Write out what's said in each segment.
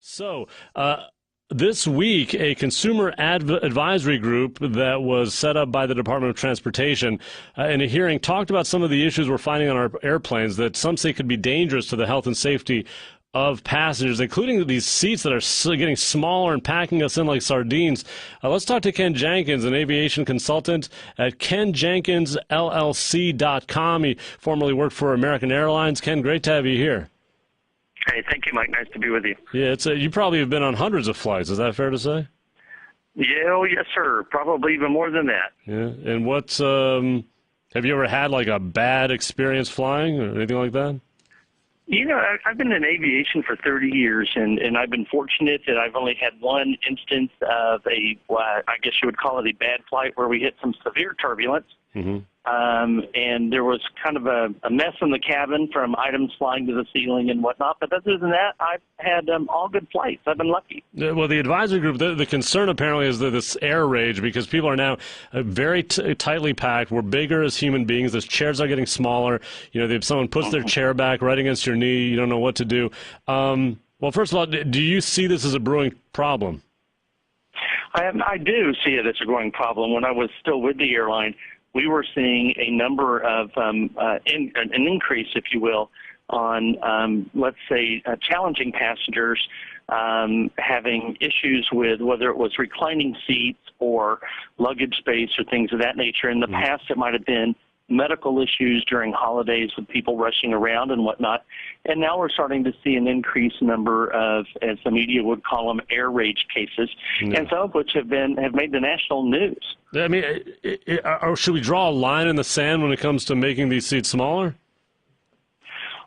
So, this week, a consumer advisory group that was set up by the Department of Transportation in a hearing talked about some of the issues we're finding on our airplanes that some say could be dangerous to the health and safety of passengers, including these seats that are getting smaller and packing us in like sardines. Let's talk to Ken Jenkins, an aviation consultant at KenJenkinsLLC.com. He formerly worked for American Airlines. Ken, great to have you here. Hey, thank you, Mike. Nice to be with you. Yeah, you probably have been on hundreds of flights. Is that fair to say? Yeah, oh, yes, sir. Probably even more than that. Yeah. And have you ever had like a bad experience flying or anything like that? You know, I've been in aviation for 30 years, and I've been fortunate that I've only had one instance of I guess you would call it a bad flight where we hit some severe turbulence. Mm-hmm. And there was kind of a mess in the cabin from items flying to the ceiling and whatnot. But other than that, I've had all good flights. I've been lucky. Well, the advisory group, the concern apparently is this air rage because people are now very tightly packed. We're bigger as human beings. Those chairs are getting smaller. You know, if someone puts their chair back right against your knee, you don't know what to do. Well, first of all, do you see this as a brewing problem? I do see it as a growing problem. When I was still with the airline, we were seeing a number of an increase, if you will, on, let's say, challenging passengers having issues with whether it was reclining seats or luggage space or things of that nature. In the past, it might have been medical issues during holidays with people rushing around and whatnot. And now we're starting to see an increased number of, as the media would call them, air rage cases, and some of which have made the national news. I mean, or should we draw a line in the sand when it comes to making these seats smaller?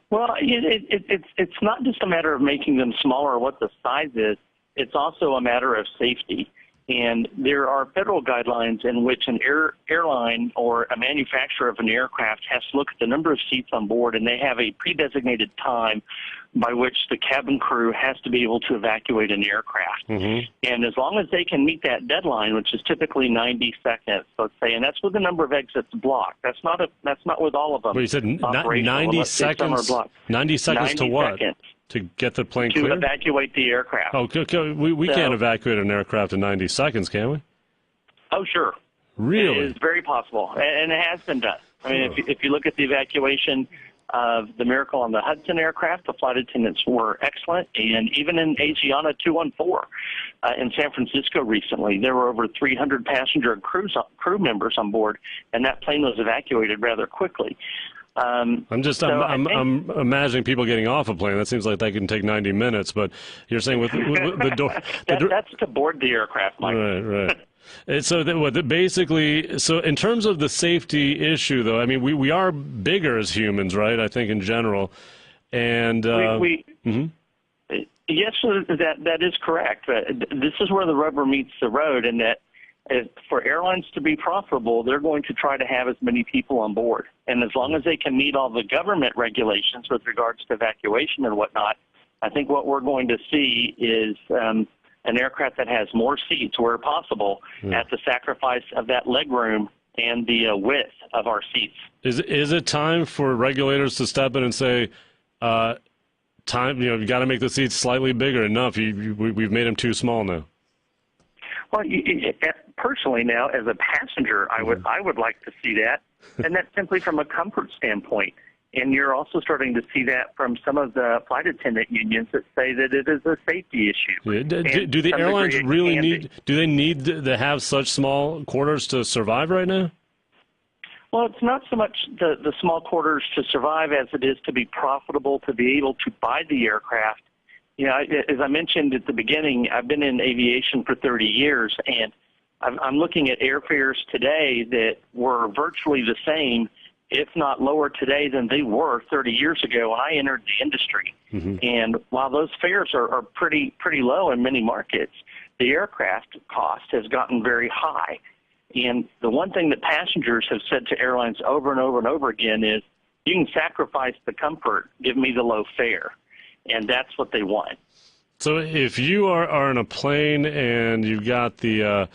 Well, it's not just a matter of making them smaller or what the size is. It's also a matter of safety. And there are federal guidelines in which an airline or a manufacturer of an aircraft has to look at the number of seats on board, and they have a pre-designated time by which the cabin crew has to be able to evacuate an aircraft. Mm-hmm. And as long as they can meet that deadline, which is typically 90 seconds, let's say, and that's with the number of exits blocked. That's not with all of them. But you said 90 seconds? 90 seconds to what? Seconds. To get the plane clear? To evacuate the aircraft. Oh, we can't evacuate an aircraft in 90 seconds, can we? Oh, sure. Really? It is very possible, and it has been done. I mean, if you look at the evacuation of the Miracle on the Hudson aircraft, the flight attendants were excellent, and even in Asiana 214 in San Francisco recently, there were over 300 passenger and crew members on board, and that plane was evacuated rather quickly. I'm imagining people getting off a plane. That seems like that can take 90 minutes, but you're saying with the door. That's to board the aircraft, Mike. Right. And so basically, so in terms of the safety issue, though, I mean, we are bigger as humans, right? I think in general, and yes, that is correct. This is where the rubber meets the road, and that for airlines to be profitable, they're going to try to have as many people on board. And as long as they can meet all the government regulations with regards to evacuation and whatnot, I think what we're going to see is an aircraft that has more seats where possible at the sacrifice of that leg room and the width of our seats. Is it time for regulators to step in and say, you got to make the seats slightly bigger? Enough. We've made them too small now. Well, personally now, as a passenger, I would like to see that, and that's simply from a comfort standpoint. And you're also starting to see that from some of the flight attendant unions that say that it is a safety issue. Yeah. Do the airlines really need to have such small quarters to survive right now? Well, it's not so much the small quarters to survive as it is to be profitable, to be able to buy the aircraft. You know, as I mentioned at the beginning, I've been in aviation for 30 years, and I'm looking at airfares today that were virtually the same, if not lower today than they were 30 years ago when I entered the industry. Mm-hmm. And while those fares are pretty low in many markets, the aircraft cost has gotten very high. And the one thing that passengers have said to airlines over and over and over again is, you can sacrifice the comfort, give me the low fare. And that's what they want. So if you are in a plane and you've got you're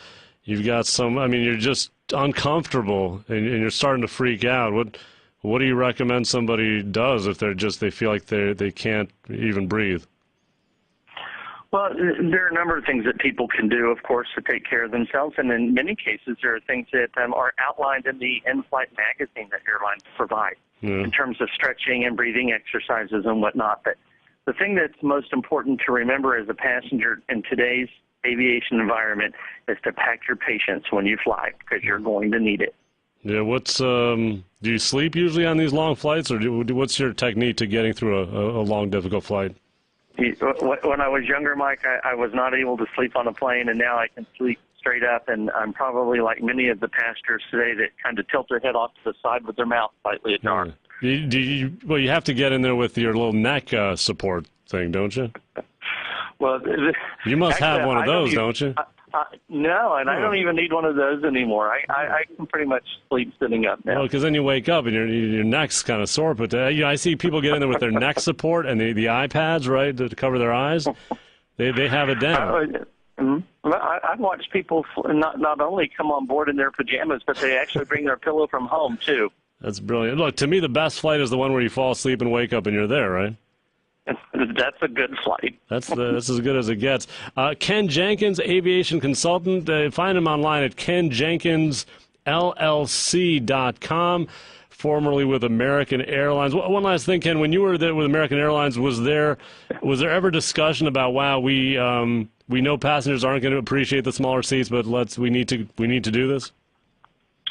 just uncomfortable and you're starting to freak out, what do you recommend somebody does if they feel like they can't even breathe? Well, there are a number of things that people can do, of course, to take care of themselves, and in many cases, there are things that are outlined in the in-flight magazine that airlines provide in terms of stretching and breathing exercises and whatnot. But the thing that's most important to remember as a passenger in today's aviation environment is to pack your patience when you fly, because you're going to need it. Yeah, do you sleep usually on these long flights, or what's your technique to getting through a long, difficult flight? When I was younger, Mike, I was not able to sleep on a plane, and now I can sleep straight up, and I'm probably like many of the passengers today that kind of tilt their head off to the side with their mouth slightly ajar. Well, you have to get in there with your little neck support thing, don't you? Well, you must have one of those, don't you? No, and I don't even need one of those anymore. I can pretty much sleep sitting up now. Well, because then you wake up and your neck's kind of sore. But I see people get in there with their neck support and the iPads, right, to cover their eyes. They have it down. Well, I've watched people not only come on board in their pajamas, but they actually bring their pillow from home, too. That's brilliant. Look, to me, the best flight is the one where you fall asleep and wake up and you're there, right? That's a good flight. That's as good as it gets. Ken Jenkins, aviation consultant. Find him online at kenjenkinsllc.com, formerly with American Airlines. One last thing, Ken. When you were there with American Airlines, was there ever discussion about, wow, we know passengers aren't going to appreciate the smaller seats, but we need to do this?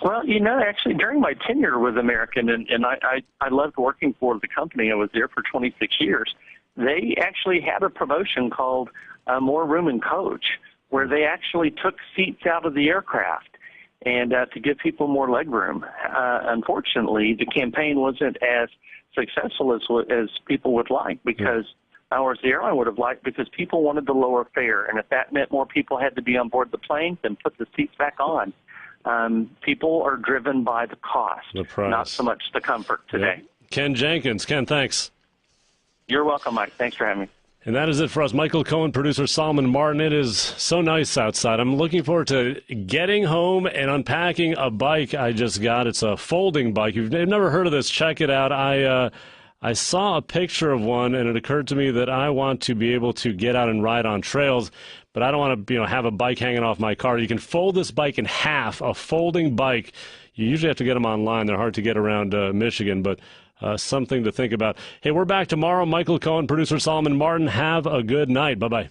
Well, actually, during my tenure with American, and I loved working for the company. I was there for 26 years. They actually had a promotion called More Room in Coach, where they actually took seats out of the aircraft and to give people more leg room. Unfortunately, the campaign wasn't as successful as people would like, because or as the airline would have liked, because people wanted the lower fare. And if that meant more people had to be on board the plane, then put the seats back on. People are driven by the cost, not so much the comfort today. Yep. Ken Jenkins. Ken, thanks. You're welcome, Mike. Thanks for having me. And that is it for us. Michael Cohen, producer Solomon Martin. It is so nice outside. I'm looking forward to getting home and unpacking a bike I just got. It's a folding bike. You've never heard of this, check it out. I saw a picture of one, and it occurred to me that I want to be able to get out and ride on trails, but I don't want to have a bike hanging off my car. You can fold this bike in half, a folding bike. You usually have to get them online. They're hard to get around Michigan, but something to think about. Hey, we're back tomorrow. Michael Cohen, producer Solomon Martin. Have a good night. Bye-bye.